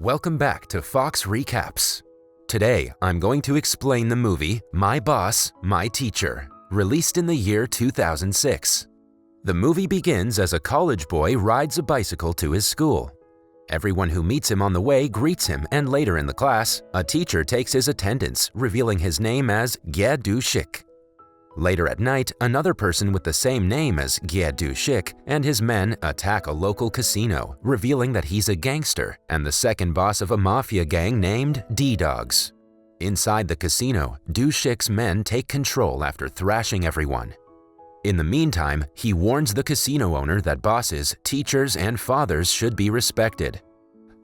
Welcome back to Fox Recaps. Today, I'm going to explain the movie My Boss, My Teacher, released in the year 2006. The movie begins as a college boy rides a bicycle to his school. Everyone who meets him on the way greets him, and later in the class, a teacher takes his attendance, revealing his name as Gye Do-shik. Later at night, another person with the same name as Gye Do-shik and his men attack a local casino, revealing that he's a gangster and the second boss of a mafia gang named D-Dogs. Inside the casino, Do-shik's men take control after thrashing everyone. In the meantime, he warns the casino owner that bosses, teachers, and fathers should be respected.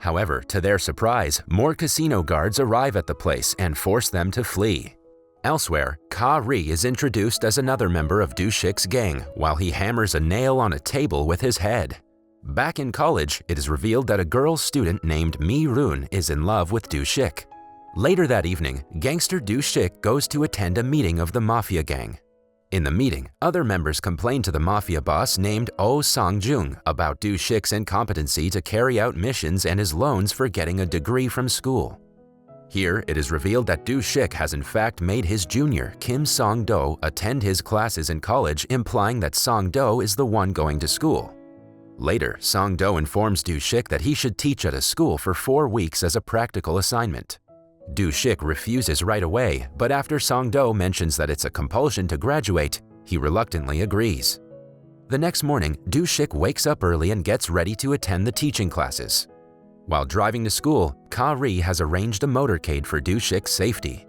However, to their surprise, more casino guards arrive at the place and force them to flee. Elsewhere, Ka-ri is introduced as another member of Do-shik's gang while he hammers a nail on a table with his head. Back in college, it is revealed that a girl student named Mi-run is in love with Do-shik. Later that evening, Gangster Do-shik goes to attend a meeting of the mafia gang. In the meeting, other members complain to the mafia boss named Oh Sang-jung about Do-shik's incompetency to carry out missions and his loans for getting a degree from school. Here, it is revealed that Do-shik has in fact made his junior, Kim Song-do, attend his classes in college, implying that Song-do is the one going to school. Later, Song-do informs Do-shik that he should teach at a school for 4 weeks as a practical assignment. Do-shik refuses right away, but after Song-do mentions that it's a compulsion to graduate, he reluctantly agrees. The next morning, Do-shik wakes up early and gets ready to attend the teaching classes. While driving to school, Ka-ri has arranged a motorcade for Do-shik's safety.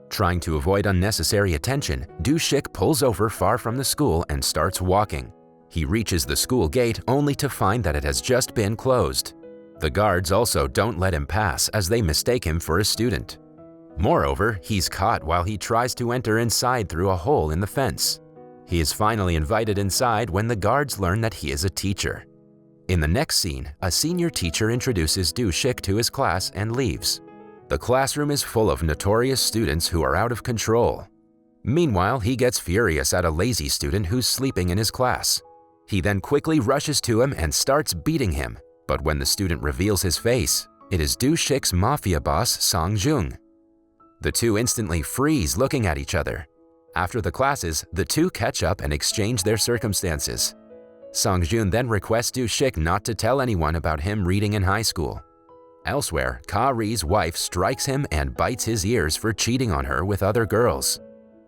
Trying to avoid unnecessary attention, Do-shik pulls over far from the school and starts walking. He reaches the school gate only to find that it has just been closed. The guards also don't let him pass as they mistake him for a student. Moreover, he's caught while he tries to enter inside through a hole in the fence. He is finally invited inside when the guards learn that he is a teacher. In the next scene, a senior teacher introduces Do-shik to his class and leaves. The classroom is full of notorious students who are out of control. Meanwhile, he gets furious at a lazy student who's sleeping in his class. He then quickly rushes to him and starts beating him, but when the student reveals his face, it is Do-shik's mafia boss Sang-jung. The two instantly freeze looking at each other. After the classes, the two catch up and exchange their circumstances. Sang-jung then requests Do-shik not to tell anyone about him reading in high school. Elsewhere, Ka-ri's wife strikes him and bites his ears for cheating on her with other girls.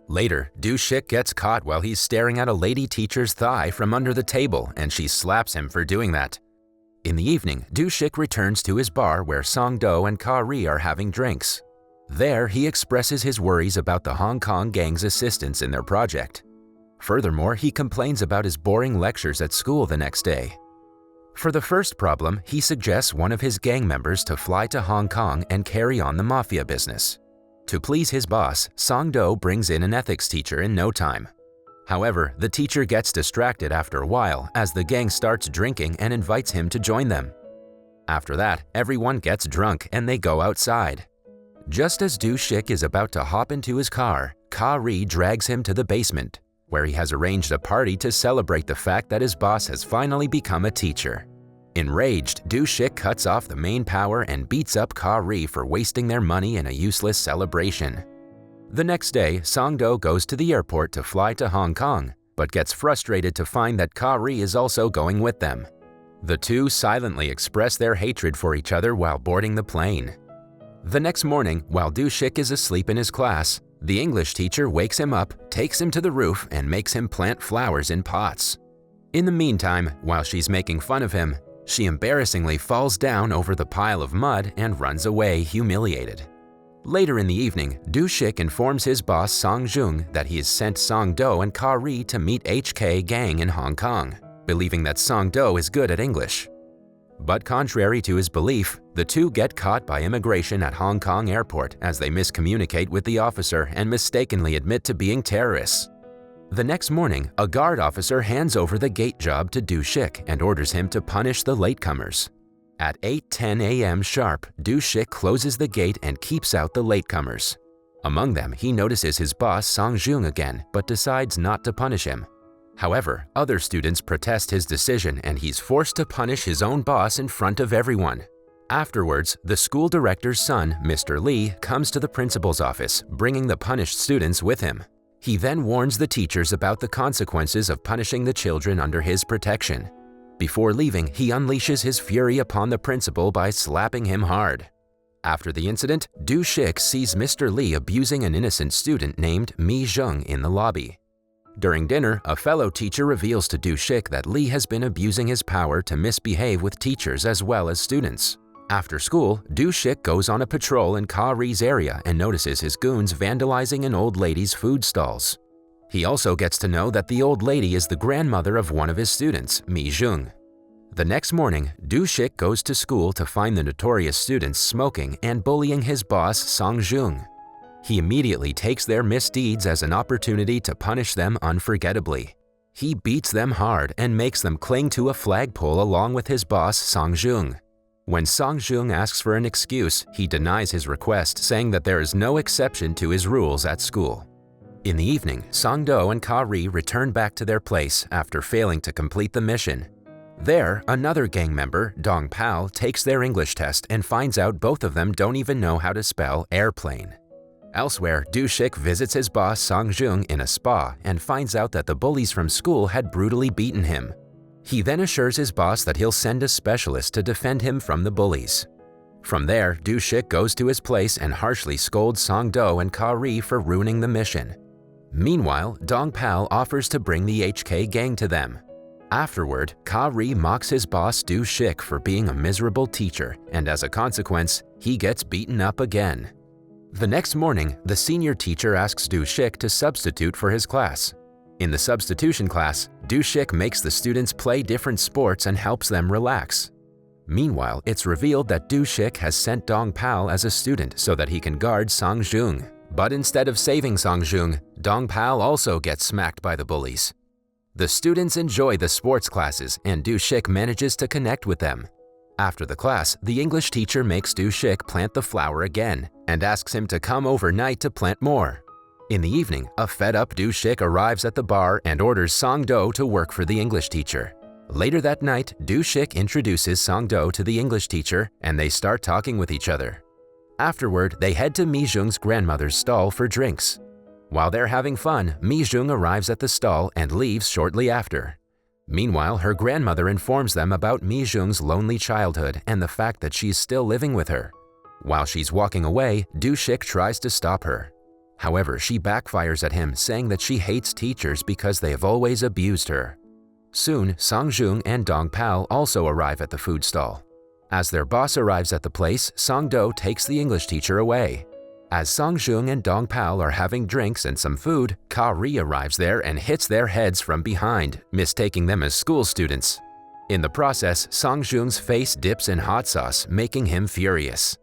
Later, Do-shik gets caught while he's staring at a lady teacher's thigh from under the table, and she slaps him for doing that. In the evening, Do-shik returns to his bar where Song-do and Ka-ri are having drinks. There, he expresses his worries about the Hong Kong gang's assistance in their project. Furthermore, he complains about his boring lectures at school the next day. For the first problem, he suggests one of his gang members to fly to Hong Kong and carry on the mafia business. To please his boss, Song-do brings in an ethics teacher in no time. However, the teacher gets distracted after a while as the gang starts drinking and invites him to join them. After that, everyone gets drunk and they go outside. Just as Do-shik is about to hop into his car, Ka-ri drags him to the basement, where he has arranged a party to celebrate the fact that his boss has finally become a teacher. Enraged, Do-shik cuts off the main power and beats up Ka-ri for wasting their money in a useless celebration. The next day, Song-do goes to the airport to fly to Hong Kong, but gets frustrated to find that Ka-ri is also going with them. The two silently express their hatred for each other while boarding the plane. The next morning, while Do-shik is asleep in his class, the English teacher wakes him up, takes him to the roof, and makes him plant flowers in pots. In the meantime, while she's making fun of him, she embarrassingly falls down over the pile of mud and runs away humiliated. Later in the evening, Do-shik informs his boss Sang-jung that he has sent Song-do and Ka-ri to meet HK gang in Hong Kong, believing that Song-do is good at English. But contrary to his belief, the two get caught by immigration at Hong Kong airport as they miscommunicate with the officer and mistakenly admit to being terrorists. The next morning, a guard officer hands over the gate job to Do-shik and orders him to punish the latecomers. At 8:10 a.m. sharp, Do-shik closes the gate and keeps out the latecomers. Among them, he notices his boss Sang-jung again, but decides not to punish him. However, other students protest his decision and he's forced to punish his own boss in front of everyone. Afterwards, the school director's son, Mr. Lee, comes to the principal's office, bringing the punished students with him. He then warns the teachers about the consequences of punishing the children under his protection. Before leaving, he unleashes his fury upon the principal by slapping him hard. After the incident, Du Shik sees Mr. Lee abusing an innocent student named Mi Zheng in the lobby. During dinner, a fellow teacher reveals to Du Shik that Lee has been abusing his power to misbehave with teachers as well as students. After school, Du Shik goes on a patrol in Ka Ri's area and notices his goons vandalizing an old lady's food stalls. He also gets to know that the old lady is the grandmother of one of his students, Mi Zheng. The next morning, Du Shik goes to school to find the notorious students smoking and bullying his boss, Song Jung. He immediately takes their misdeeds as an opportunity to punish them unforgettably. He beats them hard and makes them cling to a flagpole along with his boss, Song Jung. When Song Jung asks for an excuse, he denies his request, saying that there is no exception to his rules at school. In the evening, Song Do and Ka Ri return back to their place after failing to complete the mission. There, another gang member, Dong Pal, takes their English test and finds out both of them don't even know how to spell airplane. Elsewhere, Du Shik visits his boss Song Jung in a spa and finds out that the bullies from school had brutally beaten him. He then assures his boss that he'll send a specialist to defend him from the bullies. From there, Du Shik goes to his place and harshly scolds Song Do and Ka Ri for ruining the mission. Meanwhile, Dong Pal offers to bring the HK gang to them. Afterward, Ka Ri mocks his boss Du Shik for being a miserable teacher, and as a consequence, he gets beaten up again. The next morning, the senior teacher asks Du Shik to substitute for his class. In the substitution class, Du Shik makes the students play different sports and helps them relax. Meanwhile, it's revealed that Du Shik has sent Dong Pal as a student so that he can guard Song Jung. But instead of saving Song Jung, Dong Pal also gets smacked by the bullies. The students enjoy the sports classes and Du Shik manages to connect with them. After the class, the English teacher makes Du Shik plant the flower again and asks him to come overnight to plant more. In the evening, a fed-up Du Shik arrives at the bar and orders Song Do to work for the English teacher. Later that night, Du Shik introduces Song Do to the English teacher and they start talking with each other. Afterward, they head to Mi Zheng's grandmother's stall for drinks. While they're having fun, Mi Zheng arrives at the stall and leaves shortly after. Meanwhile, her grandmother informs them about Mi Zheng's lonely childhood and the fact that she's still living with her. While she's walking away, Du Shik tries to stop her. However, she backfires at him, saying that she hates teachers because they have always abused her. Soon, Song Jung and Dong Pal also arrive at the food stall. As their boss arrives at the place, Song Do takes the English teacher away. As Song Jung and Dong Pal are having drinks and some food, Ka Ri arrives there and hits their heads from behind, mistaking them as school students. In the process, Song Jung's face dips in hot sauce, making him furious.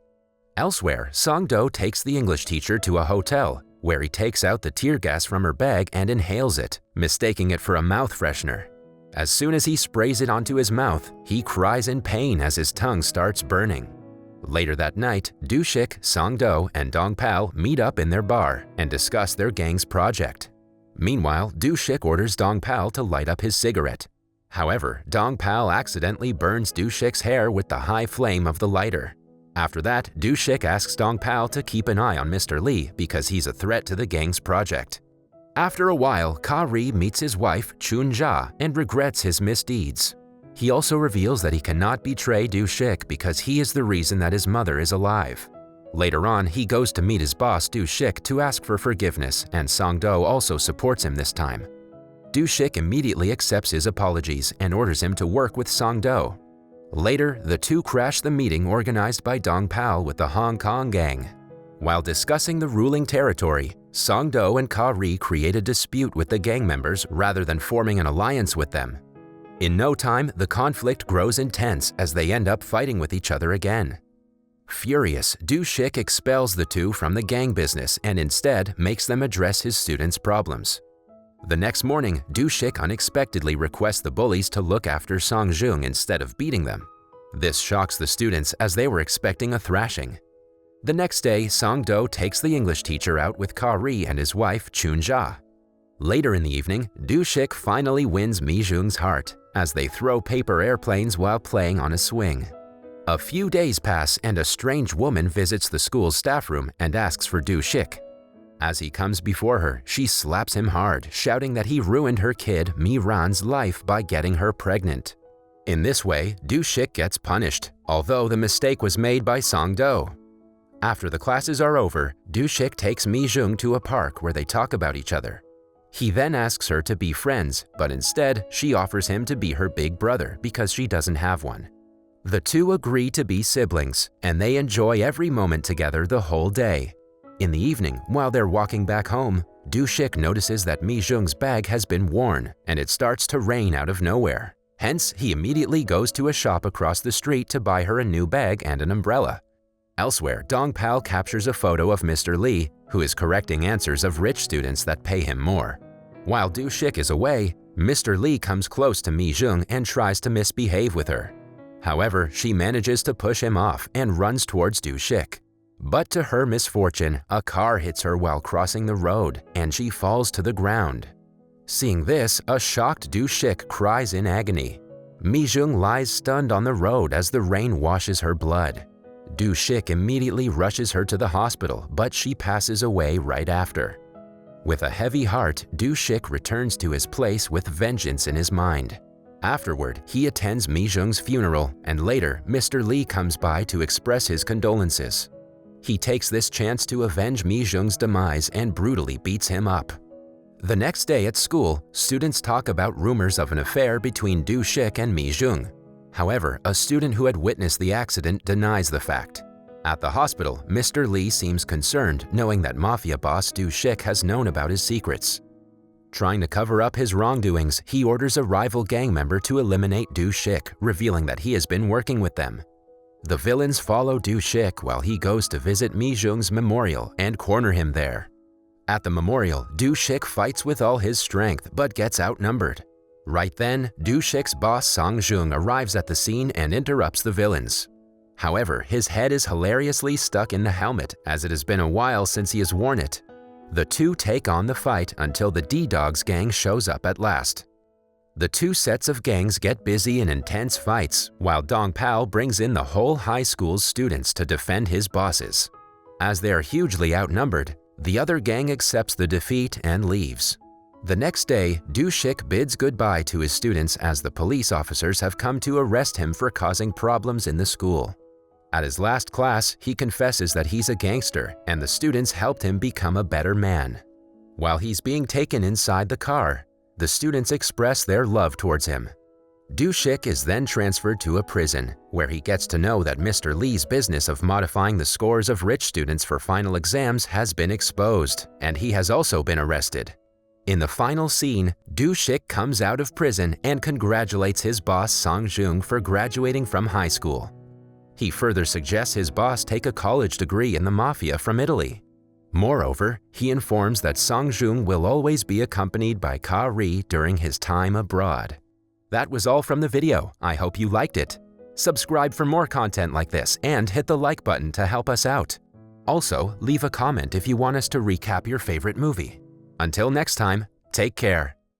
Elsewhere, Song Do takes the English teacher to a hotel, where he takes out the tear gas from her bag and inhales it, mistaking it for a mouth freshener. As soon as he sprays it onto his mouth, he cries in pain as his tongue starts burning. Later that night, Du Shik, Song Do, and Dong Pal meet up in their bar and discuss their gang's project. Meanwhile, Du Shik orders Dong Pal to light up his cigarette. However, Dong Pal accidentally burns Du Shik's hair with the high flame of the lighter. After that, Du Shik asks Dong Pal to keep an eye on Mr. Lee because he's a threat to the gang's project. After a while, Ka Ri meets his wife, Chun Ja, and regrets his misdeeds. He also reveals that he cannot betray Du Shik because he is the reason that his mother is alive. Later on, he goes to meet his boss Du Shik to ask for forgiveness, and Song Do also supports him this time. Du Shik immediately accepts his apologies and orders him to work with Song Do. Later, the two crash the meeting organized by Dong Pal with the Hong Kong gang. While discussing the ruling territory, Song Do and Ka Ri create a dispute with the gang members rather than forming an alliance with them. In no time, the conflict grows intense as they end up fighting with each other again. Furious, Du Shik expels the two from the gang business and instead makes them address his students' problems. The next morning, Du Shik unexpectedly requests the bullies to look after Song Jung instead of beating them. This shocks the students as they were expecting a thrashing. The next day, Song Do takes the English teacher out with Ka Ri and his wife Chun Ja. Later in the evening, Du Shik finally wins Mi Zheng's heart as they throw paper airplanes while playing on a swing. A few days pass and a strange woman visits the school's staff room and asks for Do-shik. As he comes before her, she slaps him hard, shouting that he ruined her kid Mi-ran's life by getting her pregnant. In this way, Do-shik gets punished, although the mistake was made by Sang-do. After the classes are over, Do-shik takes Mi-jung to a park where they talk about each other. He then asks her to be friends, but instead, she offers him to be her big brother because she doesn't have one. The two agree to be siblings, and they enjoy every moment together the whole day. In the evening, while they're walking back home, Do-shik notices that Mi-jung's bag has been worn, and it starts to rain out of nowhere. Hence, he immediately goes to a shop across the street to buy her a new bag and an umbrella. Elsewhere, Dong-pal captures a photo of Mr. Lee, who is correcting answers of rich students that pay him more. While Do-shik is away, Mr. Lee comes close to Mi-jung and tries to misbehave with her. However, she manages to push him off and runs towards Do-shik. But to her misfortune, a car hits her while crossing the road, and she falls to the ground. Seeing this, a shocked Do-shik cries in agony. Mi-jung lies stunned on the road as the rain washes her blood. Do-shik immediately rushes her to the hospital, but she passes away right after. With a heavy heart, Do-shik returns to his place with vengeance in his mind. Afterward, he attends Mi-jung's funeral, and later, Mr. Lee comes by to express his condolences. He takes this chance to avenge Mi-jung's demise and brutally beats him up. The next day at school, students talk about rumors of an affair between Do-shik and Mi-jung. However, a student who had witnessed the accident denies the fact. At the hospital, Mr. Lee seems concerned knowing that mafia boss Do-shik has known about his secrets. Trying to cover up his wrongdoings, he orders a rival gang member to eliminate Do-shik, revealing that he has been working with them. The villains follow Do-shik while he goes to visit Mi-jung's memorial and corner him there. At the memorial, Do-shik fights with all his strength but gets outnumbered. Right then, Do-shik's boss Sang-jung arrives at the scene and interrupts the villains. However, his head is hilariously stuck in the helmet as it has been a while since he has worn it. The two take on the fight until the D-Dogs gang shows up at last. The two sets of gangs get busy in intense fights, while Dong-pal brings in the whole high school's students to defend his bosses. As they are hugely outnumbered, the other gang accepts the defeat and leaves. The next day, Do-shik bids goodbye to his students as the police officers have come to arrest him for causing problems in the school. At his last class, he confesses that he's a gangster and the students helped him become a better man. While he's being taken inside the car, the students express their love towards him. Do-shik is then transferred to a prison, where he gets to know that Mr. Lee's business of modifying the scores of rich students for final exams has been exposed, and he has also been arrested. In the final scene, Do-shik comes out of prison and congratulates his boss Sang-jung for graduating from high school. He further suggests his boss take a college degree in the mafia from Italy. Moreover, he informs that Sang-jung will always be accompanied by Ka-ri during his time abroad. That was all from the video. I hope you liked it. Subscribe for more content like this and hit the like button to help us out. Also, leave a comment if you want us to recap your favorite movie. Until next time, take care.